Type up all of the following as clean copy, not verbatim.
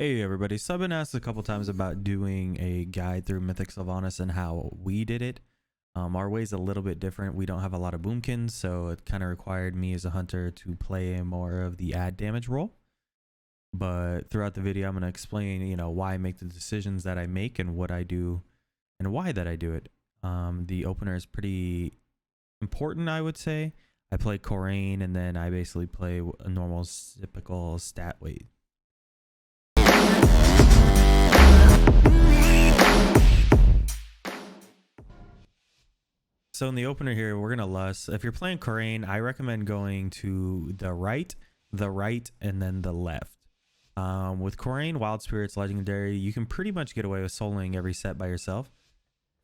Hey everybody, so I've been asked a couple times about doing a guide through Mythic Sylvanas and how we did it. Our way's a little bit different. We don't have a lot of boomkins, so it kind of required me as a hunter to play more of the add damage role. But throughout the video, I'm going to explain, why I make the decisions that I make and what I do and why that I do it. The opener is pretty important, I would say. I play Koryan and then I basically play a normal typical stat weight. So in the opener here, we're gonna lust. If you're playing Koryan, I recommend going to the right, and then the left. With Koryan, Wild Spirits, Legendary, you can pretty much get away with soloing every set by yourself.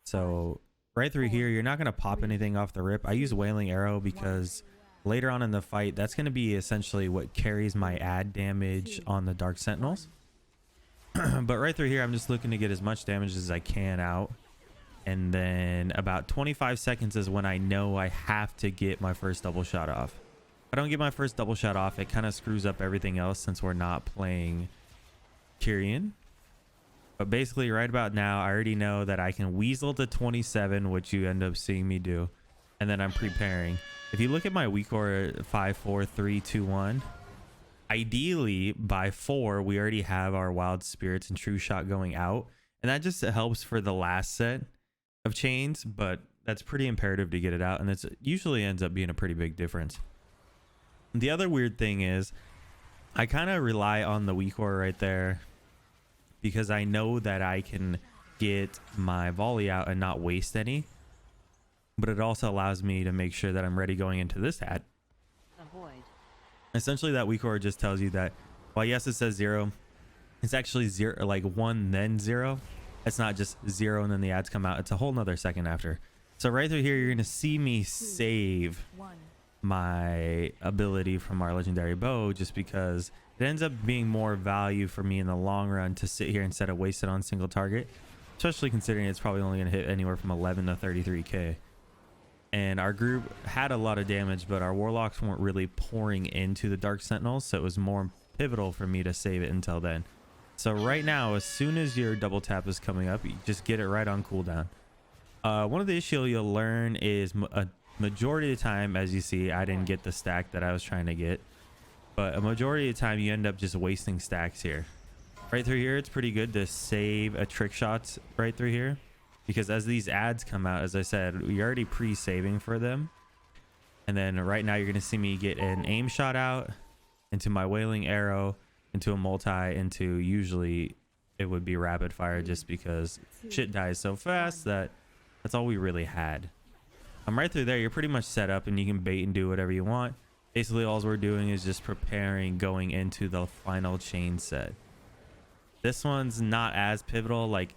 So right through here, you're not gonna pop anything off the rip. I use Wailing Arrow because later on in the fight, that's gonna be essentially what carries my add damage on the Dark Sentinels. But right through here, I'm just looking to get as much damage as I can out. And then about 25 seconds is when I know I have to get my first double shot off. If I don't get my first double shot off, it kind of screws up everything else since we're not playing Koryan. But basically right about now, I already know that I can weasel to 27, which you end up seeing me do. And then I'm preparing. If you look at my weak core 5, 4, 3, 2, 1, ideally by 4, we already have our Wild Spirits and True Shot going out. And that just helps for the last set of chains, but that's pretty imperative to get it out, and it usually ends up being a pretty big difference. The other weird thing is I kind of rely on the weak ore right there because I know that I can get my volley out and not waste any, but it also allows me to make sure that I'm ready going into this hat. Avoid. Essentially that weak ore just tells you that while yes it says 0, it's actually 0, like 1 then 0. It's not just 0 and then the ads come out. It's a whole nother second after. So right through here, you're going to see me save my ability from our legendary bow just because it ends up being more value for me in the long run to sit here instead of waste it on single target, especially considering it's probably only going to hit anywhere from 11 to 33k. And our group had a lot of damage, but our warlocks weren't really pouring into the Dark Sentinels, so it was more pivotal for me to save it until then. So right now, as soon as your double tap is coming up, you just get it right on cooldown. One of the issues you'll learn is a majority of the time, as you see, I didn't get the stack that I was trying to get. But a majority of the time, you end up just wasting stacks here. Right through here, it's pretty good to save a trick shots right through here. Because as these ads come out, as I said, you're already pre-saving for them. And then right now, you're going to see me get an aim shot out into my Wailing Arrow, into a multi, into usually it would be rapid fire just because shit dies so fast that that's all we really had. I'm right through there. You're pretty much set up and you can bait and do whatever you want. Basically all we're doing is just preparing going into the final chain set. This one's not as pivotal. Like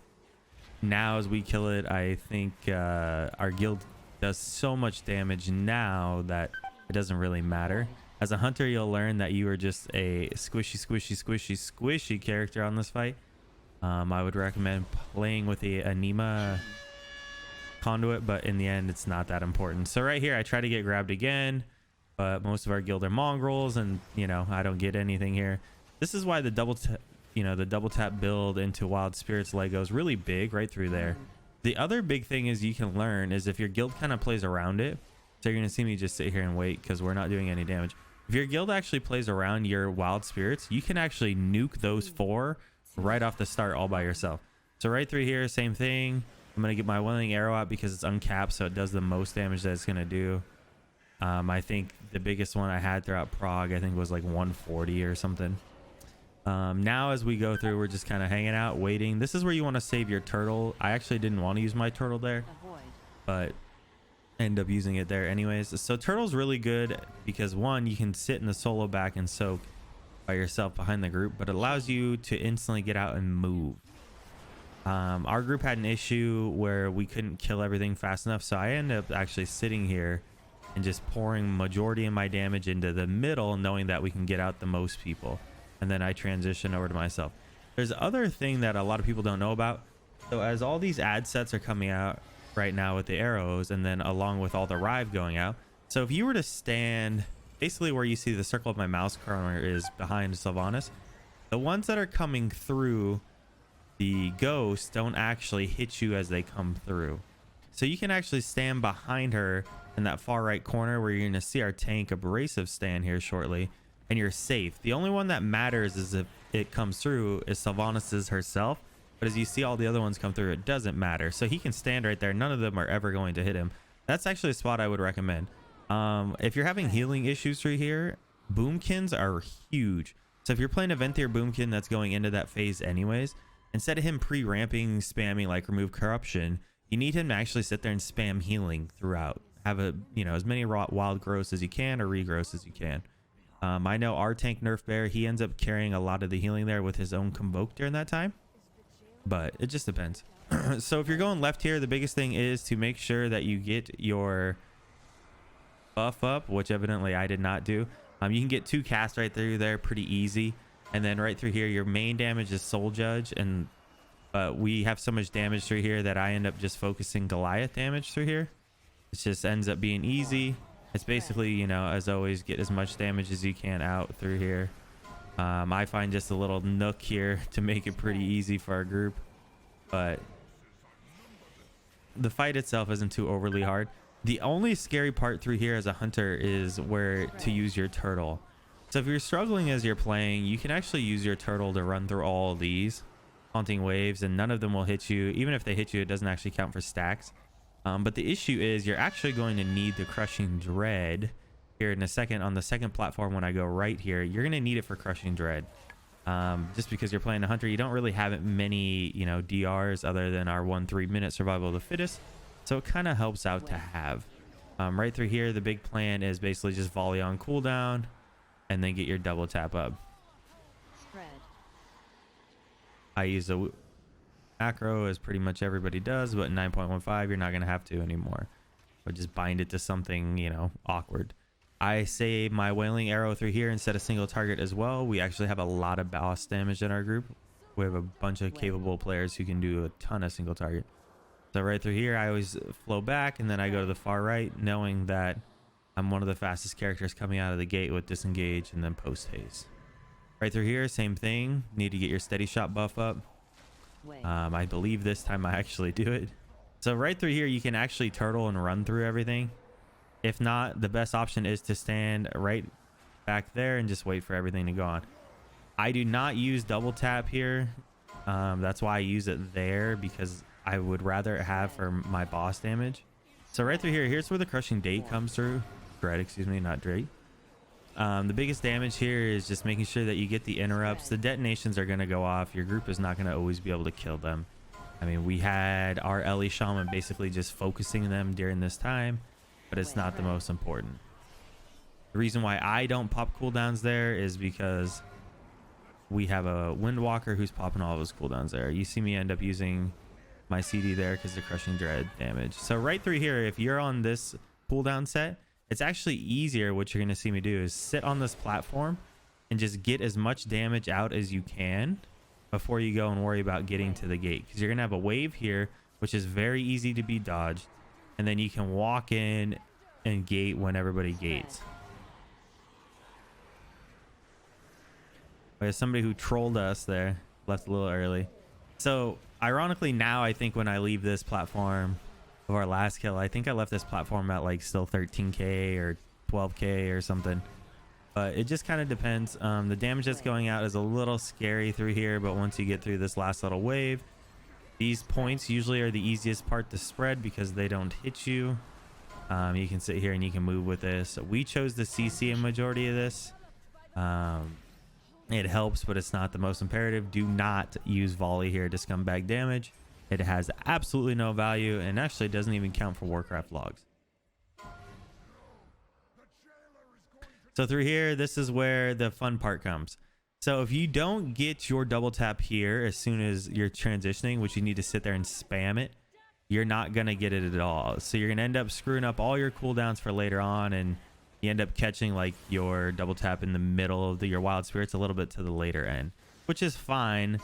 now as we kill it, I think our guild does so much damage now that it doesn't really matter. As a hunter, you'll learn that you are just a squishy character on this fight. I would recommend playing with the Anima conduit, but in the end, it's not that important. So right here, I try to get grabbed again, but most of our guild are mongrels, and I don't get anything here. This is why the double tap build into Wild Spirits Lego is really big right through there. The other big thing is you can learn is if your guild kind of plays around it. So you're gonna see me just sit here and wait because we're not doing any damage. If your guild actually plays around your Wild Spirits, you can actually nuke those 4 right off the start all by yourself. So right through here, same thing. I'm going to get my Wailing Arrow out because it's uncapped, so it does the most damage that it's going to do. I think the biggest one I had throughout prog, I think was like 140 or something. Now as we go through, we're just kind of hanging out, waiting. This is where you want to save your turtle. I actually didn't want to use my turtle there, but end up using it there anyways. So turtle's really good because one, you can sit in the solo back and soak by yourself behind the group, but it allows you to instantly get out and move. Our group had an issue where we couldn't kill everything fast enough, so I ended up actually sitting here and just pouring majority of my damage into the middle, knowing that we can get out the most people, and then I transition over to myself. There's other thing that a lot of people don't know about. So as all these ad sets are coming out right now with the arrows, and then along with all the rive going out, so if you were to stand basically where you see the circle of my mouse cursor is behind Sylvanas, The ones that are coming through the ghost don't actually hit you as they come through. So you can actually stand behind her in that far right corner where you're going to see our tank abrasive stand here shortly, and you're safe. The only one that matters is if it comes through is Sylvanas' herself, but as you see all the other ones come through, it doesn't matter. So he can stand right there. None of them are ever going to hit him. That's actually a spot I would recommend. If you're having healing issues through here, boomkins are huge. So if you're playing a Venthyr boomkin that's going into that phase anyways, instead of him pre-ramping, spamming like remove corruption, you need him to actually sit there and spam healing throughout. Have a, you know, as many wild growths as you can or regrowths as you can. I know our tank Nerf Bear, he ends up carrying a lot of the healing there with his own convoke during that time, but it just depends. So if you're going left here, the biggest thing is to make sure that you get your buff up, which evidently I did not do. You can get 2 casts right through there pretty easy, and then right through here your main damage is Soul Judge, and we have so much damage through here that I end up just focusing Goliath damage through here. It just ends up being easy. It's basically, you know, as always, get as much damage as you can out through here. I find just a little nook here to make it pretty easy for our group, but the fight itself isn't too overly hard. The only scary part through here as a hunter is where to use your turtle. So if you're struggling as you're playing, you can actually use your turtle to run through all of these haunting waves, and none of them will hit you. Even if they hit you, it doesn't actually count for stacks. But the issue is you're actually going to need the Crushing Dread here in a second. On the second platform, when I go right here, you're going to need it for Crushing Dread. Just because you're playing a hunter, you don't really have many, you know, DRs other than our 1-3 minute survival of the fittest. So it kind of helps out to have. Right through here, the big plan is basically just volley on cooldown and then get your double tap up. I use a macro as pretty much everybody does, but in 9.15 you're not going to have to anymore. Or just bind it to something, you know, awkward. I save my wailing arrow through here instead of single target as well. We actually have a lot of boss damage in our group. We have a bunch of capable players who can do a ton of single target. So right through here I always flow back, and then I go to the far right knowing that I'm one of the fastest characters coming out of the gate with disengage and then post haste. Right through here, same thing. Need to get your steady shot buff up. I believe this time I actually do it. So right through here you can actually turtle and run through everything. If not, the best option is to stand right back there and just wait for everything to go on. I do not use double tap here. That's why I use it there, because I would rather have for my boss damage. So right through here, here's where the Crushing Date comes through. Dread, excuse me, not Drake. The biggest damage here is just making sure that you get the interrupts. The detonations are going to go off. Your group is not going to always be able to kill them. I mean, we had our Ellie Shaman basically just focusing them during this time, but it's not the most important. The reason why I don't pop cooldowns there is because we have a Windwalker who's popping all of his cooldowns there. You see me end up using my CD there because of Crushing Dread damage. So right through here, if you're on this cooldown set, it's actually easier. What you're going to see me do is sit on this platform and just get as much damage out as you can before you go and worry about getting to the gate, because you're going to have a wave here which is very easy to be dodged, and then you can walk in and gate when everybody gates. We have somebody who trolled us there, left a little early. So ironically now, I think when I leave this platform of our last kill, I think I left this platform at like still 13k or 12k or something, but it just kind of depends. The damage that's going out is a little scary through here, but once you get through this last little wave, these points usually are the easiest part to spread because they don't hit you. You can sit here and you can move with this. We chose the CC in majority of this. It helps, but it's not the most imperative. Do not use volley here to scumbag damage. It has absolutely no value and actually doesn't even count for Warcraft logs. So through here, this is where the fun part comes. So if you don't get your double tap here as soon as you're transitioning, which you need to sit there and spam it, you're not going to get it at all. So you're going to end up screwing up all your cooldowns for later on, and you end up catching like your double tap in the middle of your wild spirits a little bit to the later end, which is fine,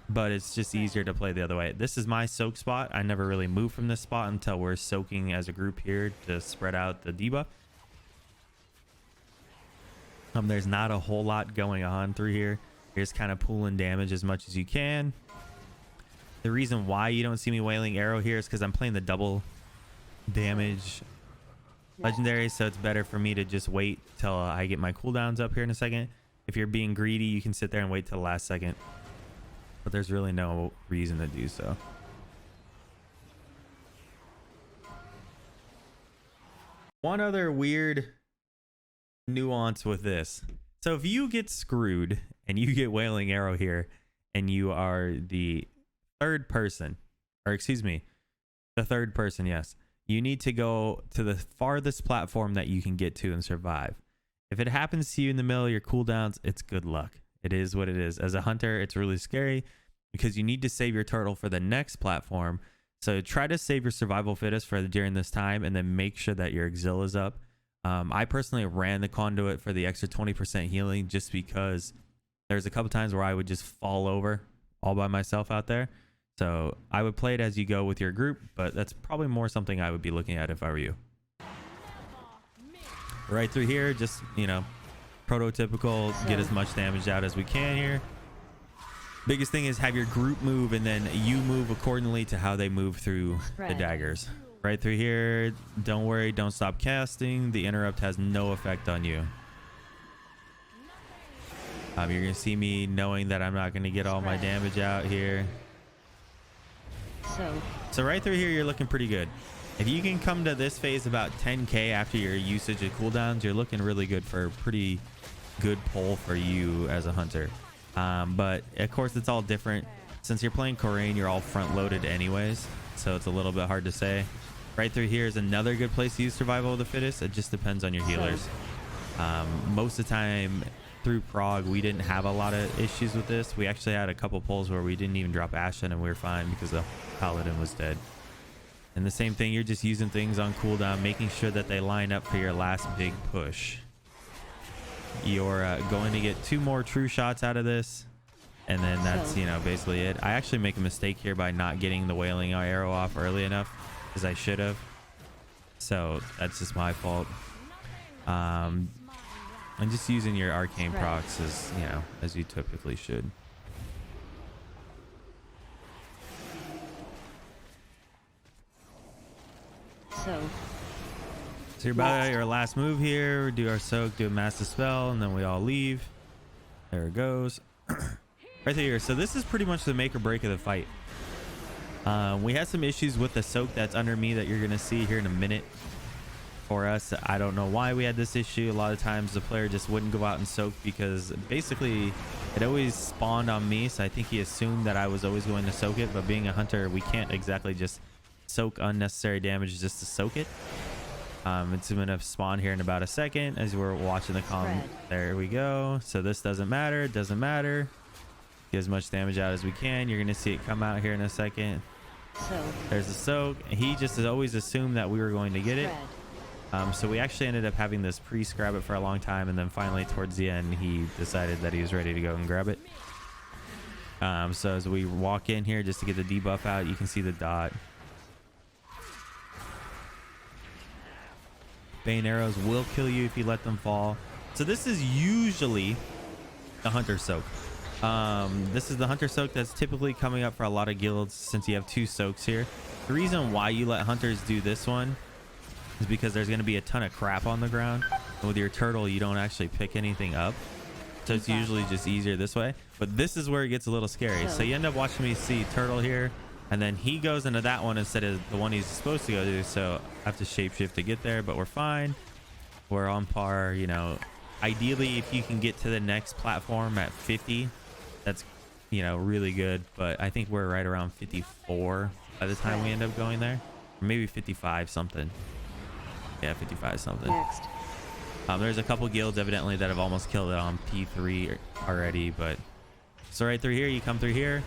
but it's just easier to play the other way. This is my soak spot. I never really move from this spot until we're soaking as a group here to spread out the debuff. There's not a whole lot going on through here. You're just kind of pulling damage as much as you can. The reason why you don't see me wailing arrow here is because I'm playing the double damage legendary, so it's better for me to just wait till I get my cooldowns up here in a second. If you're being greedy, you can sit there and wait till the last second, but there's really no reason to do so. One other weird nuance with this. So if you get screwed and you get wailing arrow here and you are the third person, or excuse me, the third person, yes, you need to go to the farthest platform that you can get to and survive. If it happens to you in the middle of your cooldowns, it's good luck. It is what it is. As a hunter, it's really scary because you need to save your turtle for the next platform. So try to save your survival fittest for during this time, and then make sure that your exil is up. I personally ran the conduit for the extra 20% healing just because there's a couple times where I would just fall over all by myself out there. So I would play it as you go with your group, but that's probably more something I would be looking at if I were you. Right through here, just, you know, prototypical, get as much damage out as we can here. Biggest thing is have your group move, and then you move accordingly to how they move through the daggers. Right through here, don't worry, don't stop casting. The interrupt has no effect on you. You're gonna see me knowing that I'm not gonna get all my damage out here. So right through here, you're looking pretty good. If you can come to this phase about 10k after your usage of cooldowns, you're looking really good for a pretty good pull for you as a hunter. But of course it's all different. Since you're playing Koryan, you're all front loaded anyways, so it's a little bit hard to say. Right through here is another good place to use survival of the fittest. It just depends on your healers. Most of the time through prog, we didn't have a lot of issues with this. We actually had a couple pulls where we didn't even drop Ashen and we were fine because the paladin was dead. And the same thing, you're just using things on cooldown, making sure that they line up for your last big push. You're going to get 2 more true shots out of this, and then that's, you know, basically it. I actually make a mistake here by not getting the wailing arrow off early enough, as I should have. So that's just my fault. And just using your arcane procs as, you know, as you typically should. So you're about your last move here. Do our soak, do a massive spell, and then we all leave. There it goes. Right here. So this is pretty much the make or break of the fight. We had some issues with the soak that's under me that you're gonna see here in a minute. For us, I don't know why we had this issue. A lot of times the player just wouldn't go out and soak because basically it always spawned on me, so I think he assumed that I was always going to soak it. But being a hunter, we can't exactly just soak unnecessary damage just to soak it. It's gonna spawn here in about a second as we're watching the comment. There we go. So this doesn't matter. It doesn't matter. Get as much damage out as we can. You're gonna see it come out here in a second. There's the soak. He just has always assumed that we were going to get it. So we actually ended up having this priest grab it for a long time, and then finally towards the end he decided that he was ready to go and grab it. So as we walk in here just to get the debuff out, you can see the dot. Bane arrows will kill you if you let them fall. So this is usually the hunter soak. This is the hunter soak that's typically coming up for a lot of guilds since you have 2 soaks here. The reason why you let hunters do this one is because there's going to be a ton of crap on the ground, and with your turtle you don't actually pick anything up, so it's usually just easier this way. But this is where it gets a little scary. So you end up watching me see turtle here, and then he goes into that one instead of the one he's supposed to go to, so I have to shapeshift to get there, but we're fine. We're on par, you know. Ideally, if you can get to the next platform at 50, that's, you know, really good, but I think we're right around 54 by the time we end up going there, or maybe 55 something. Yeah, 55 something. Next. There's a couple guilds evidently that have almost killed it on P3 already, but so right through here, you come through here,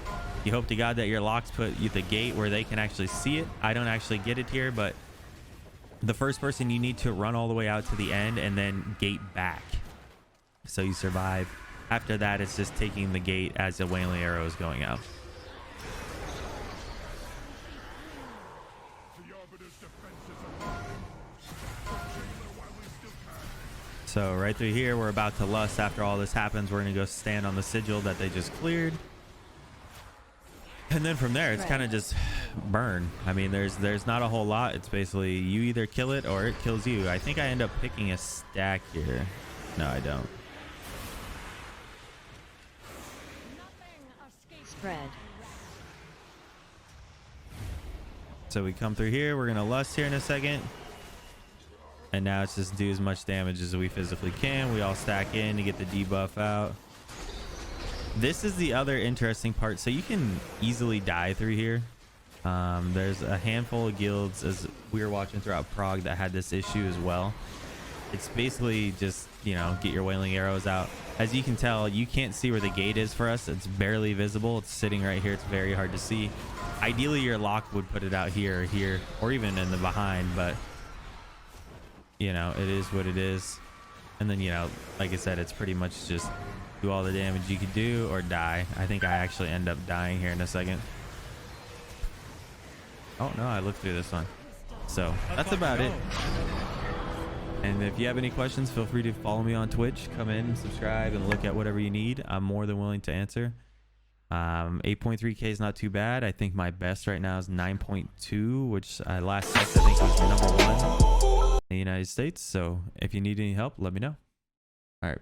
you hope to God that your locks put you at the gate where they can actually see it. I don't actually get it here, but the first person, you need to run all the way out to the end and then gate back so you survive. After that, it's just taking the gate as the wailing arrow is going out. So right through here, we're about to lust. After all this happens, we're going to go stand on the sigil that they just cleared. And then from there, it's kind of just burn. I mean, there's not a whole lot. It's basically you either kill it or it kills you. I think I end up picking a stack here. No, I don't. Spread. So we come through here. We're going to lust here in a second. And now it's just do as much damage as we physically can. We all stack in to get the debuff out. This is the other interesting part. So you can easily die through here. There's a handful of guilds, as we were watching throughout Prog, that had this issue as well. It's basically just, you know, get your wailing arrows out. As you can tell, you can't see where the gate is for us. It's barely visible. It's sitting right here. It's very hard to see. Ideally, your lock would put it out here or here, or even in the behind, but you know, it is what it is. And then, you know, like I said, it's pretty much just do all the damage you could do or die. I think I actually end up dying here in a second. Oh no, I looked through this one. So that's about it. And if you have any questions, feel free to follow me on Twitch. Come in, subscribe, and look at whatever you need. I'm more than willing to answer. 8.3k is not too bad. I think my best right now is 9.2, which I last checked, I think was #1 in the United States. So if you need any help, let me know. All right.